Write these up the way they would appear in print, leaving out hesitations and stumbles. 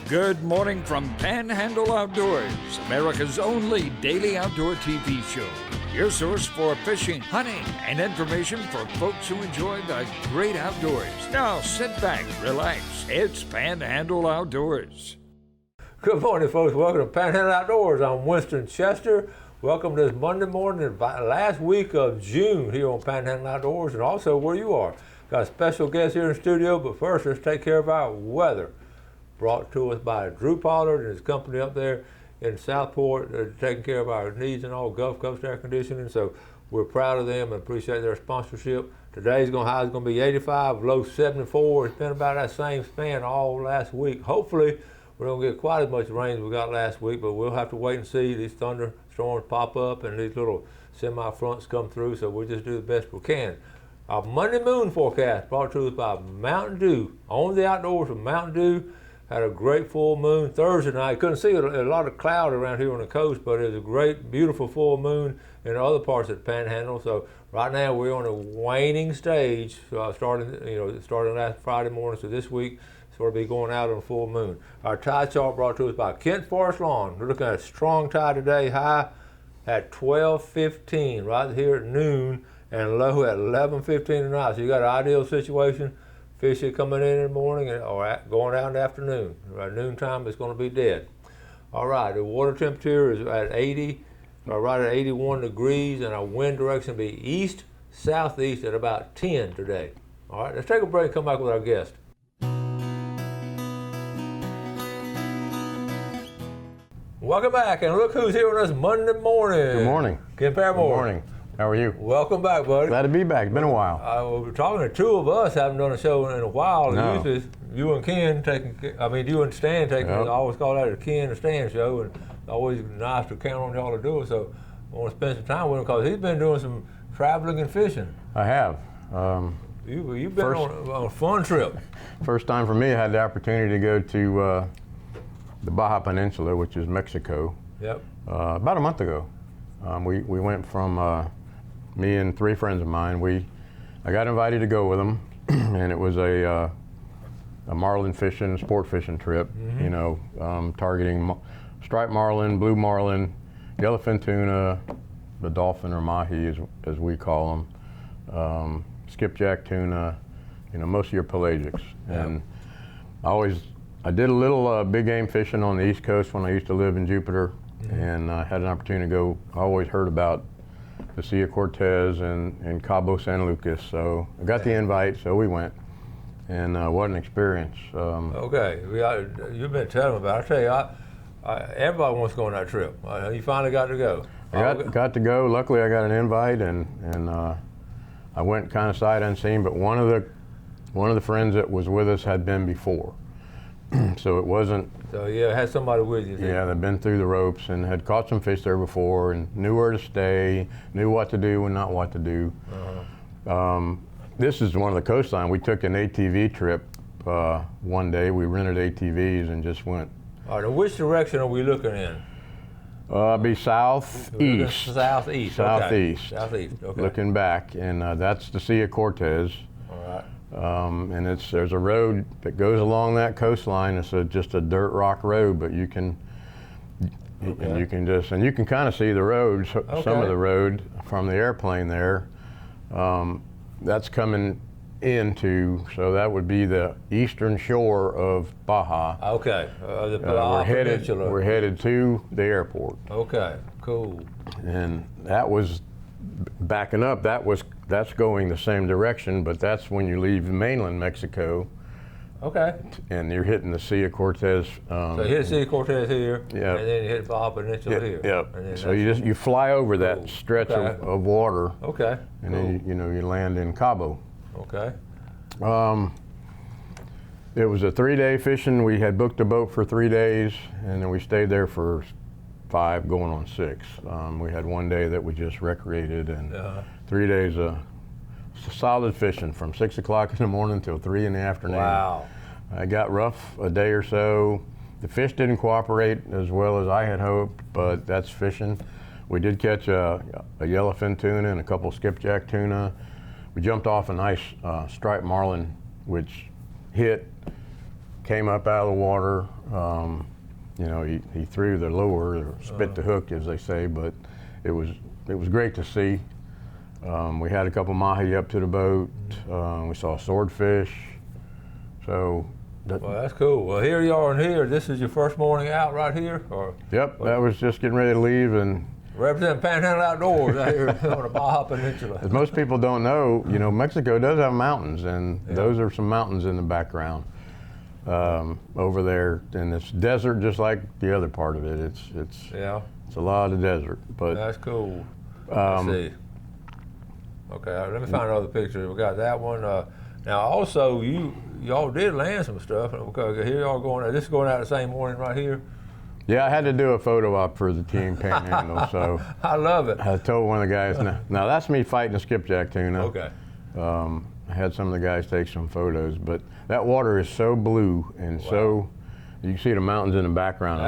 Good morning from Panhandle Outdoors, America's only daily outdoor TV show. Your source for fishing, hunting, and information for folks who enjoy the great outdoors. Now sit back, relax. It's Panhandle Outdoors. Good morning, folks. Welcome to Panhandle Outdoors. I'm Winston Chester. Welcome to this Monday morning, last week of June here on Panhandle Outdoors, and also where you are. Got a special guest here in the studio, but first let's take care of our weather. Brought to us by Drew Pollard and his company up there in Southport. They're taking care of our needs and all Gulf Coast air conditioning, so we're proud of them and appreciate their sponsorship. Today's high is going to be 85, low 74. It's been about that same span all last week. Hopefully we don't get quite as much rain as we got last week, but we'll have to wait and see. These thunderstorms pop up and these little semi-fronts come through, so we'll just do the best we can. Our Monday moon forecast brought to us by Mountain Dew. On the Outdoors with Mountain Dew. Had a great full moon Thursday night. Couldn't see a lot of cloud around here on the coast, but it was a great, beautiful full moon in other parts of the Panhandle. So right now we're on a waning stage, starting last Friday morning. So this week sort of be going out on a full moon. Our tide chart brought to us by Kent Forest Lawn. We're looking at a strong tide today, high at 12:15 right here at noon, and low at 11:15 tonight. So you got an ideal situation. Fish are coming in the morning or going out in the afternoon. At noontime, it's going to be dead. All right, the water temperature is at 80, or right at 81 degrees, and our wind direction will be east-southeast at about 10 today. All right, let's take a break and come back with our guest. Welcome back, and look who's here with us Monday morning. Good morning. Ken Paramore. Good morning. How are you? Welcome back, buddy. Glad to be back. It's been a while. We're talking to two of us. Haven't done a show in a while. No. Usually you and Ken you and Stan taking. Yep. I always call that a Ken and Stan show, and always nice to count on y'all to do it. So I want to spend some time with him because he's been doing some traveling and fishing. I have. You've been on a fun trip. First time for me, I had the opportunity to go to the Baja Peninsula, which is Mexico. Yep. About a month ago. We went from me and three friends of mine. I got invited to go with them, and it was a marlin fishing, sport fishing trip. Mm-hmm. Targeting striped marlin, blue marlin, yellowfin tuna, the dolphin or mahi as we call them, skipjack tuna. Most of your pelagics. Yep. And I did a little big game fishing on the East Coast when I used to live in Jupiter, mm-hmm. and I had an opportunity to go. I always heard about the Sea of Cortez and Cabo San Lucas, so I got the invite, so we went, and what an experience. Okay, you've been telling me about it. I tell you, everybody wants to go on that trip. You finally got to go. I got to go. Luckily, I got an invite, and I went kind of sight unseen, but one of the friends that was with us had been before. So it wasn't. So yeah, had somebody with you. Yeah, they'd been through the ropes and had caught some fish there before and knew where to stay, knew what to do and not what to do. Uh-huh. This is one of the coastline. We took an ATV trip one day. We rented ATVs and just went. All right, which direction are we looking in? Be southeast. Southeast. Southeast. Okay. Southeast. Okay. Looking back, and that's the Sea of Cortez. And there's a road that goes along that coastline. It's just a dirt rock road, but you can kind of see the road, some of the road from the airplane there. That's coming into, so that would be the eastern shore of Baja. Okay. The Baja Peninsula. We're headed to the airport. Okay. Cool. And that was backing up. That's going the same direction, but that's when you leave mainland Mexico. Okay. And you're hitting the Sea of Cortez. So you hit the Sea of Cortez here, yeah. and then you hit Baja Peninsula here. Yep. So you fly over that stretch of water. Okay. And then you land in Cabo. Okay. It was a 3-day fishing. We had booked a boat for 3 days, and then we stayed there for 5, going on 6. We had one day that we just recreated, and 3 days of solid fishing from 6 o'clock in the morning till 3 in the afternoon. Wow. I got rough a day or so. The fish didn't cooperate as well as I had hoped, but that's fishing. We did catch a yellowfin tuna and a couple skipjack tuna. We jumped off a nice striped marlin, which hit came up out of the water. You know, he threw the lure, or spit the hook, as they say, but it was great to see. We had a couple mahi up to the boat. We saw swordfish. So. Well, that's cool. Well, here you are in here. This is your first morning out right here? Or Yep, that was just getting ready to leave. And representing Panhandle Outdoors out here on the Baja Peninsula. as most people don't know, you know, Mexico does have mountains, and those are some mountains in the background over there. And it's desert just like the other part of it. It's a lot of desert. But that's cool. Let's see. Okay, let me find another picture. We got that one. Now, also, y'all did land some stuff. Okay, here y'all going. This is going out the same morning right here. Yeah, I had to do a photo op for the team Panhandle, so I love it. I told one of the guys, now that's me fighting a skipjack tuna. Okay. I had some of the guys take some photos, but that water is so blue and so you can see the mountains in the background a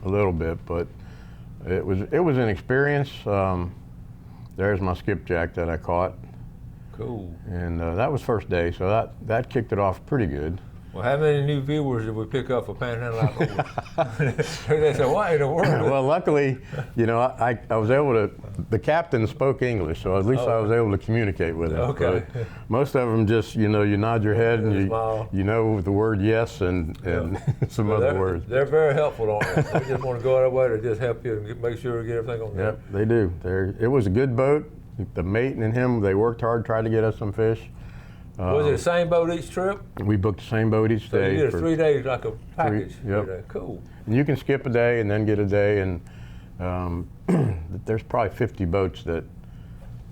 little bit, but it was an experience. There's my skipjack that I caught. Cool. And that was first day, so that kicked it off pretty good. Well, how many new viewers did we pick up for Panhandle Outdoors? They said, "Why in the world?" Well, luckily, you know, I was able to. The captain spoke English, so at least I was able to communicate with him. Okay. But most of them just, you know, you nod your head and you know the word yes and some other words. They're very helpful on it. They just want to go out of their way to just help you and make sure you get everything on there. Yep, they do. It was a good boat. The mate and him, they worked hard, tried to get us some fish. Was it the same boat each trip? We booked the same boat each day. So you did 3 days like a package. Yep. Cool. And you can skip a day and then get a day, and there's probably 50 boats that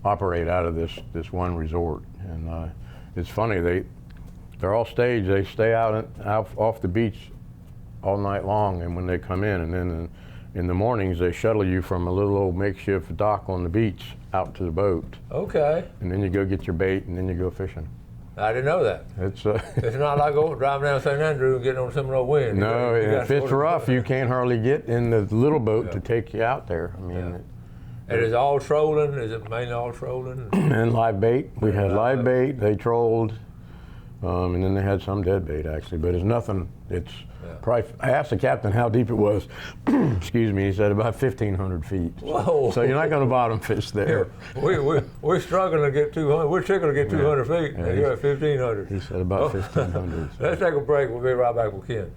operate out of this one resort. And it's funny, they're all staged. They stay out off the beach all night long, and when they come in, and then in the mornings they shuttle you from a little old makeshift dock on the beach out to the boat. Okay. And then you go get your bait, and then you go fishing. I didn't know that. It's not like driving down St. Andrew and getting on some of the wind. No, if it's rough, you can't hardly get in the little boat to take you out there. I mean, and is it all trolling? Is it mainly all trolling? And live bait. We had live bait. They trolled, and then they had some dead bait actually. But it's nothing. It's probably. I asked the captain how deep it was. Excuse me. He said about 1,500 feet. Whoa! So you're not going to bottom fish there. We're struggling to get 200. We're tickling to get 200 feet. Yeah, and you're at 1,500. He said about 1,500. So. Let's take a break. We'll be right back with Ken.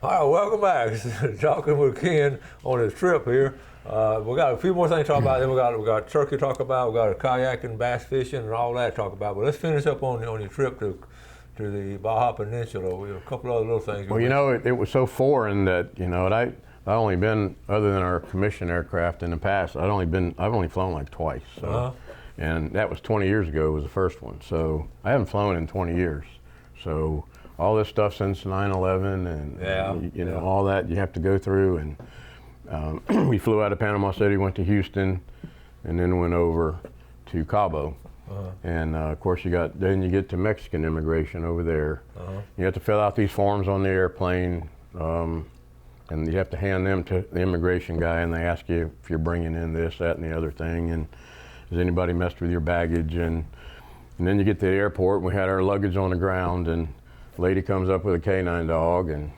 All right, welcome back. Talking with Ken on his trip here. We got a few more things to talk about. Then we got turkey to talk about. We got a kayaking, bass fishing, and all that to talk about. But let's finish up on your trip to the Baja Peninsula. We have a couple other little things. Well, you know, it was so foreign that I've only been, other than our commissioned aircraft in the past, I've only flown like twice. So, and that was 20 years ago. Was the first one. So I haven't flown in 20 years. So all this stuff since 9/11 and all that you have to go through. And we flew out of Panama City, went to Houston, and then went over to Cabo. And of course then you get to Mexican immigration over there. You have to fill out these forms on the airplane, and you have to hand them to the immigration guy, and they ask you if you're bringing in this, that, and the other thing, and has anybody messed with your baggage, and then you get to the airport, and we had our luggage on the ground, and a lady comes up with a canine dog, and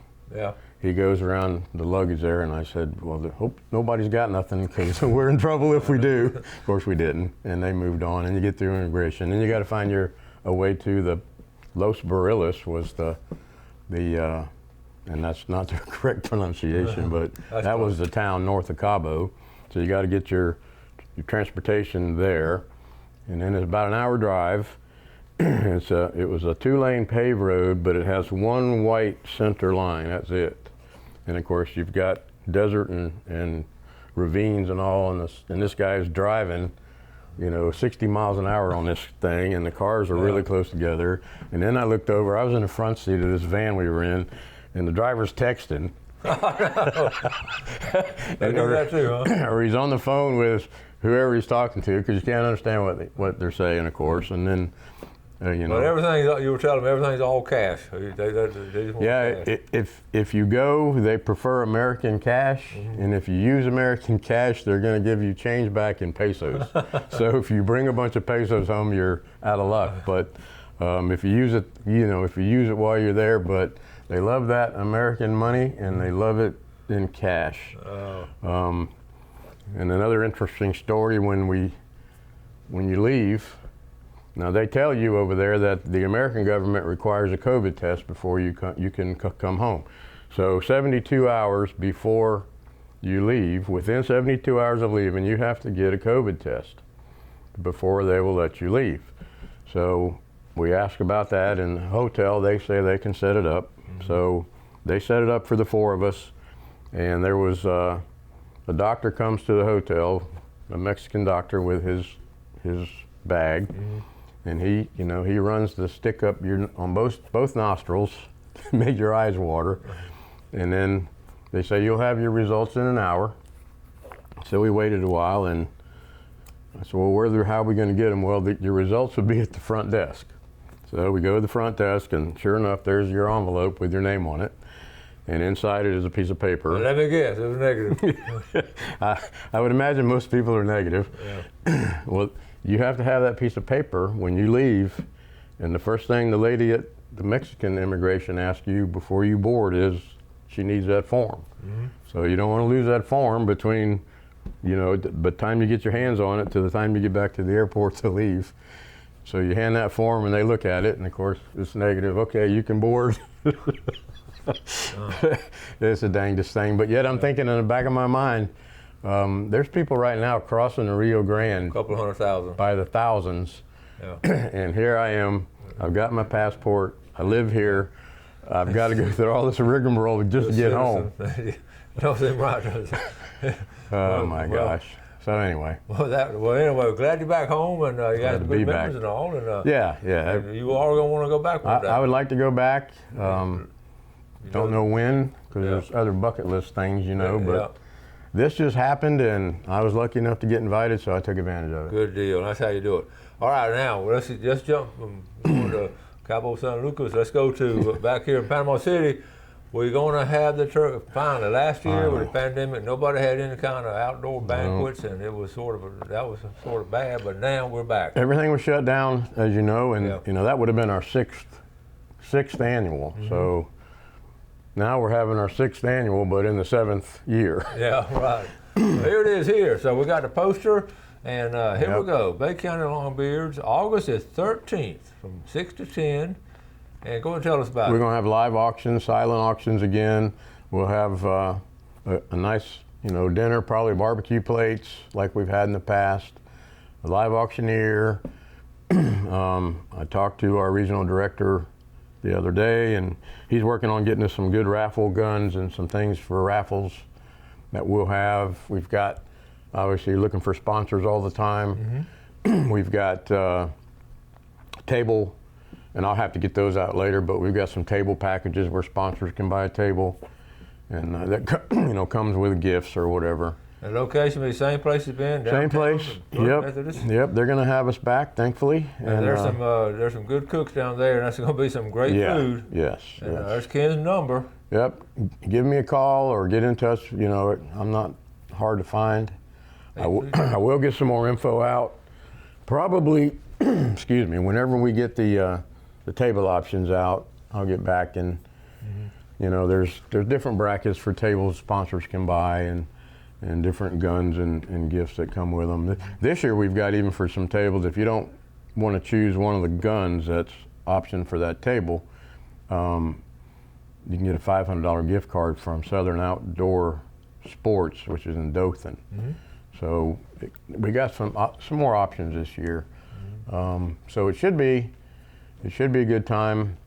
he goes around the luggage there, and I said, well, hope nobody's got nothing, because we're in trouble if we do. Of course we didn't, and they moved on, and you get through immigration. Then you got to find a way to the Los Barriles was and that's not the correct pronunciation, but that was the town north of Cabo. So you got to get your transportation there, and then it's about an hour drive. It was a 2-lane paved road, but it has one white center line, that's it. And of course you've got desert and ravines and all, and this guy is driving, 60 miles an hour on this thing, and the cars are really close together. And then I looked over, I was in the front seat of this van we were in, and the driver's texting. They do that too, huh? Or he's on the phone with whoever he's talking to, because you can't understand what they're saying, of course. And then But everything you were telling me, everything's all cash. They just want cash. If you go, they prefer American cash, and if you use American cash, they're going to give you change back in pesos. So if you bring a bunch of pesos home, you're out of luck. But if you use it, if you use it while you're there, but they love that American money and they love it in cash. Oh. And another interesting story when you leave. Now they tell you over there that the American government requires a COVID test before you can come home. So 72 hours before you leave, within 72 hours of leaving, you have to get a COVID test before they will let you leave. So we ask about that in the hotel. They say they can set it up. So they set it up for the 4 of us, and there was a doctor comes to the hotel, a Mexican doctor with his bag. And he runs the stick up on both nostrils to make your eyes water. And then they say, you'll have your results in an hour. So we waited a while, and I said, well, how are we going to get them? Well, your results will be at the front desk. So we go to the front desk, and sure enough, there's your envelope with your name on it. And inside it is a piece of paper. Let me guess, it was negative. I would imagine most people are negative. Yeah. Well, you have to have that piece of paper when you leave, and the first thing the lady at the Mexican immigration asks you before you board is she needs that form. So you don't want to lose that form between, the time you get your hands on it to the time you get back to the airport to leave. So you hand that form and they look at it, and of course it's negative. Okay, you can board. It's the dangest thing, but yet I'm thinking in the back of my mind, there's people right now crossing the Rio Grande, A couple 100,000. by the thousands, Yeah. and here I am. I've got my passport. I live here. I've got to go through all this rigmarole just to get home. Don't seem right, does it? Oh my gosh. So anyway. Anyway, glad you're back home, and you got some good memories and all. And Yeah. and you are gonna want to go back one day. I would like to go back. Don't know when, because there's other bucket list things, but this just happened, and I was lucky enough to get invited, so I took advantage of it. Good deal. That's how you do it. All right, now let's just jump from going to Cabo San Lucas. Let's go to back here in Panama City. We're going to have the turkey. Finally, last year with the pandemic, nobody had any kind of outdoor banquets, and it was sort of bad. But now we're back. Everything was shut down, as you know, and that would have been our sixth annual. So now we're having our 6th annual, but in the 7th year. Yeah, right. Here it is here. So we got the poster, and here we go. Bay County Longbeards, August is 13th from 6 to 10. And go and tell us about it. We're going to have live auctions, silent auctions again. We'll have a nice, dinner, probably barbecue plates like we've had in the past. A live auctioneer. I talked to our regional director the other day, and he's working on getting us some good raffle guns and some things for raffles that we'll have. We've got, obviously, looking for sponsors all the time. We've got table, and I'll have to get those out later, but we've got some table packages where sponsors can buy a table, and that comes with gifts or whatever. The location be the same place it's been? Same place. Yep. They're going to have us back, thankfully. And there's some good cooks down there, and that's going to be some great food. Yes. And there's Ken's number. Yep. Give me a call or get in touch. I'm not hard to find. I will get some more info out. Probably, excuse me, whenever we get the table options out, I'll get back, and there's different brackets for tables sponsors can buy, and different guns and gifts that come with them. This year we've got, even for some tables, if you don't want to choose one of the guns that's option for that table, you can get a $500 gift card from Southern Outdoor Sports, which is in Dothan. So we got some more options this year. So it should be a good time.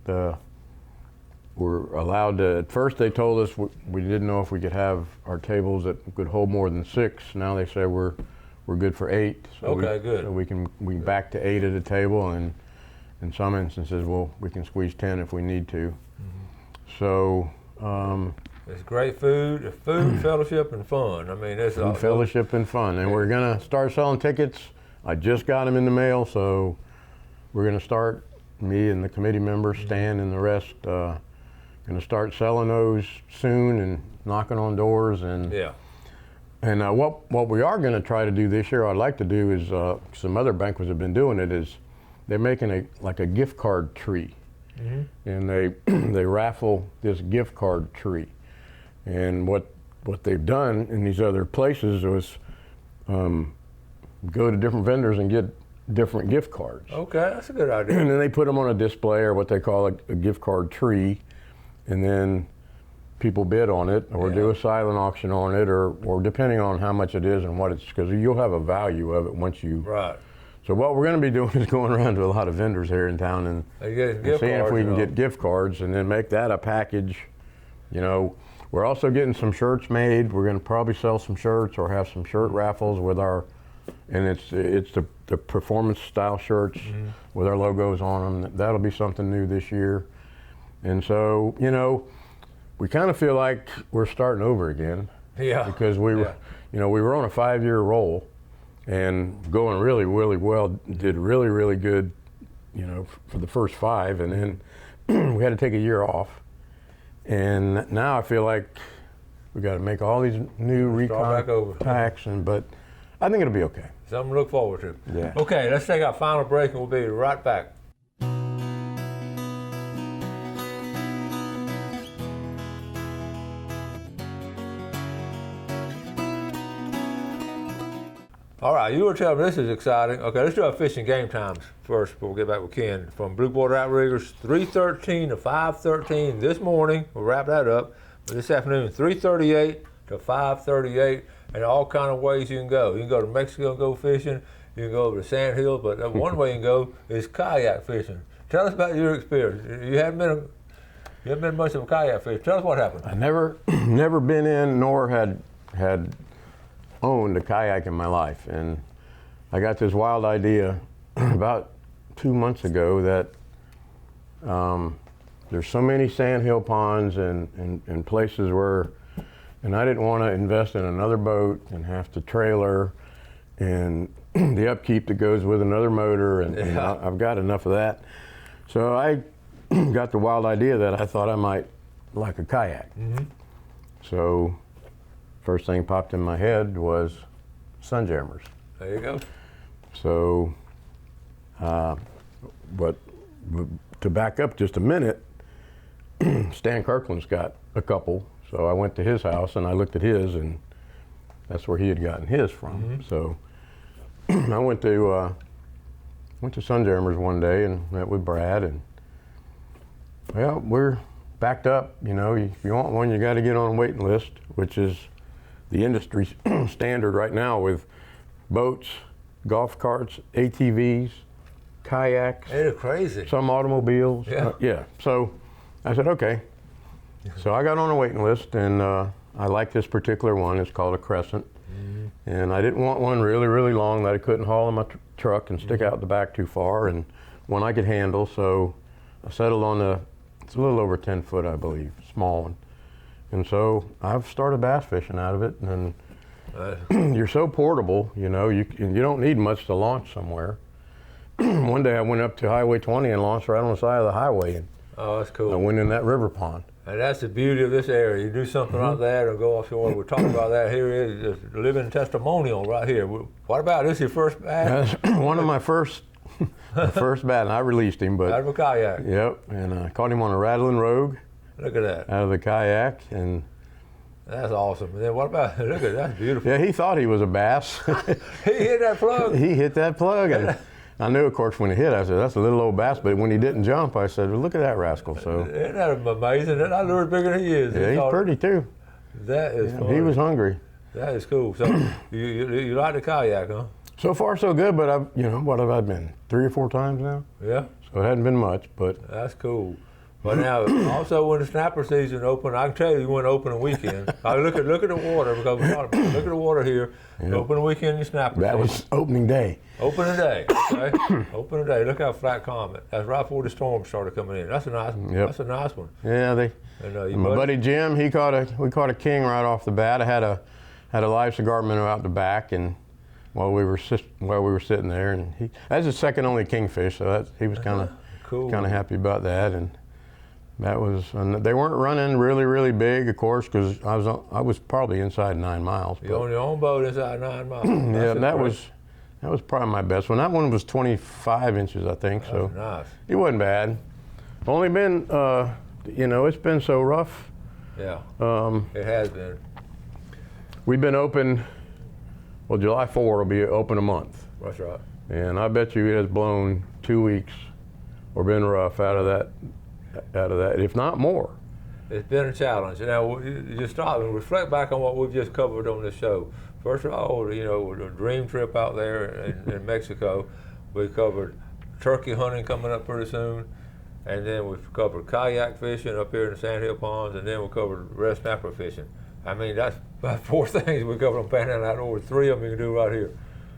We're allowed to, at first they told us we didn't know if we could have our tables that could hold more than 6. Now they say we're good for 8. So good. So we can back to 8 at a table, and in some instances we can squeeze 10 if we need to. So it's great food, fellowship, and fun. I mean, it's food, fellowship, and fun. And we're gonna start selling tickets. I just got them in the mail, so we're gonna start me and the committee members, Stan and the rest, going to start selling those soon and knocking on doors. And Yeah. And what we are going to try to do this year, I'd like to do is, some other banquets have been doing it, is they're making like a gift card tree. And they raffle this gift card tree. And what they've done in these other places was go to different vendors and get different gift cards. Okay, that's a good idea. And then they put them on a display, or what they call a gift card tree, and then people bid on it, or do a silent auction on it, or depending on how much it is and what it's, because you'll have a value of it once you. Right. So what we're going to be doing is going around to a lot of vendors here in town and seeing if we can get gift cards, and then make that a package. You know, we're also getting some shirts made. We're going to probably sell some shirts or have some shirt raffles with our, and it's the performance style shirts with our logos on them. That'll be something new this year. And so, you know, we kind of feel like we're starting over again. Yeah. Because we were, you know, we were on a 5-year roll and going really, really well, did really, really good, you know, for the first 5, and then we had to take a year off. And now I feel like we got to make all these new contacts, but I think it'll be okay. Something to look forward to. Yeah. Okay, let's take our final break and we'll be right back. All right, you were telling me this is exciting. Okay, let's do our fishing game times first before we get back with Ken. From Blue Water Outriggers, 3:13 to 5:13 this morning. We'll wrap that up. But this afternoon, 3:38 to 5:38, and all kind of ways you can go. You can go to Mexico and go fishing. You can go over to Sand Hill, but one way you can go is kayak fishing. Tell us about your experience. You haven't been much of a kayak fish. Tell us what happened. I never been in nor had owned a kayak in my life, and I got this wild idea about 2 months ago that there's so many sandhill ponds and places where, and I didn't want to invest in another boat and have to trailer and the upkeep that goes with another motor, and I've got enough of that. So I got the wild idea that I thought I might like a kayak. So first thing popped in my head was sunjammers. There you go. So, but to back up just a minute, Stan Kirkland's got a couple. So I went to his house and I looked at his, and that's where he had gotten his from. So I went to Sunjammers one day and met with Brad, and well, we're backed up. You know, if you want one, you got to get on a waiting list, which is the industry standard right now with boats, golf carts, ATVs, kayaks. They're crazy. Some automobiles. Yeah. So I said, okay. So I got on a waiting list, and I like this particular one. It's called a Crescent. And I didn't want one really, really long that I couldn't haul in my truck and stick out the back too far, and one I could handle. So I settled on it's a little over 10 foot, I believe, small one. And so I've started bass fishing out of it, and you're so portable, you know, you don't need much to launch somewhere. One day I went up to Highway 20 and launched right on the side of the highway, and oh, that's cool. I went in that river pond. And that's the beauty of this area. You do something like that or go offshore. We're talking about that. Here is just a living testimonial right here. What about this? Your first bass? That's one of my first bass, and I released him, but out of a kayak. Yep, and I caught him on a rattling rogue. Look at that. Out of the kayak, and that's awesome. And then what about, look at that, that's beautiful. Yeah, he thought he was a bass. He hit that plug. He hit that plug, and I knew, of course, when he hit, I said, that's a little old bass, but when he didn't jump, I said, well, look at that rascal. So Isn't that amazing? That lure's bigger than he is. Yeah, he's pretty too. That is funny. He was hungry. That is cool. So you like the kayak, huh? So far, so good, but what have I been, 3 or 4 times now? Yeah. So it hadn't been much, but. That's cool. But now, also when the snapper season opened, I can tell you went open weekend. I look at the water, because we talked about it. Look at the water here. Yep. Open weekend, your snapper That season. was opening day. Opening day, okay? Opening day. Look how flat calm it. That's right before the storm started coming in. That's a nice one. Yep. That's a nice one. Yeah, my buddy Jim, we caught a king right off the bat. I had a live cigar minnow out the back, and while we were sitting there, and that's his second only kingfish, so he was kind of Cool. Kind of happy about that, and that was. And they weren't running really big, of course, because I was probably inside 9 miles. You're on your own boat inside 9 miles. Yeah, that was probably my best one. That one was 25 inches, I think. That's so nice. it wasn't bad. Only been, it's been so rough. Yeah. It has been. We've been open. Well, July 4 will be open a month. That's right. And I bet you it has blown 2 weeks or been rough out of that, if not more. It's been a challenge. Now, you stop and reflect back on what we've just covered on this show. First of all, the dream trip out there in Mexico. We covered turkey hunting coming up pretty soon. And then we've covered kayak fishing up here in the Sandhill Ponds. And then we covered red snapper fishing. I mean, that's about 4 things we covered on Panhandle Outdoors. 3 of them you can do right here.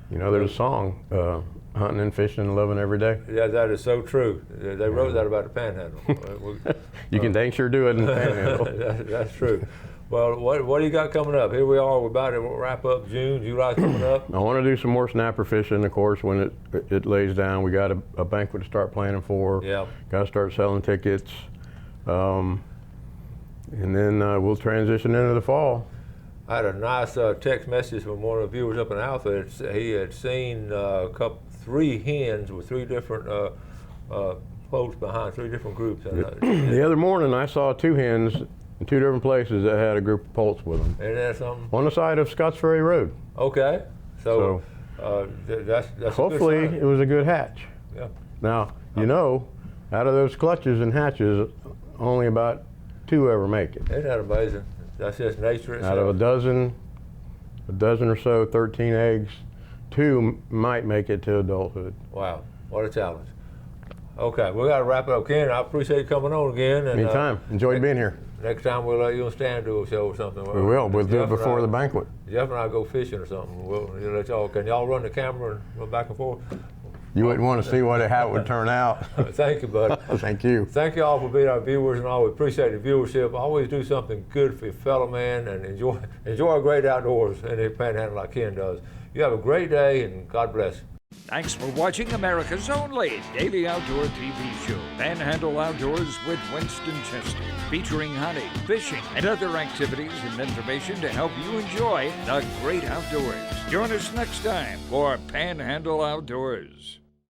There's a song, hunting and fishing and loving every day. Yeah, that is so true. They wrote that about the Panhandle. You can dang sure do it in the Panhandle. That's true. Well, what do you got coming up? Here we are. We're about to wrap up June. July's coming up. I want to do some more snapper fishing, of course, when it lays down. We got a banquet to start planning for. Yeah. Got to start selling tickets. And then we'll transition into the fall. I had a nice text message from one of the viewers up in Alpha. He had seen 3 hens with 3 different folks behind, 3 different groups. The other morning, I saw 2 hens in 2 different places that had a group of poults with them. Isn't that something? On the side of Scotts Ferry Road. Okay. So that's hopefully a good sign. it was a good hatch. Yeah. Now, out of those clutches and hatches, only about 2 ever make it. Isn't that amazing? That's just nature itself. Out of a dozen or so, 13 eggs, 2 might make it to adulthood. Wow, what a challenge. Okay, we got to wrap it up. Ken, I appreciate you coming on again. And, Anytime. Enjoyed being here. Next time we'll let you and Stan do a show or something. We will. We'll do it before the banquet. Jeff and I go fishing or something. We'll let y'all. Can y'all run the camera and run back and forth? You wouldn't want to see how it would turn out. Thank you, buddy. Thank you. Thank you all for being our viewers and all. We appreciate the viewership. Always do something good for your fellow man and enjoy a great outdoors in the Panhandle like Ken does. You have a great day and God bless. Thanks for watching America's only daily outdoor TV show, Panhandle Outdoors with Winston Chester, featuring hunting, fishing, and other activities and information to help you enjoy the great outdoors. Join us next time for Panhandle Outdoors.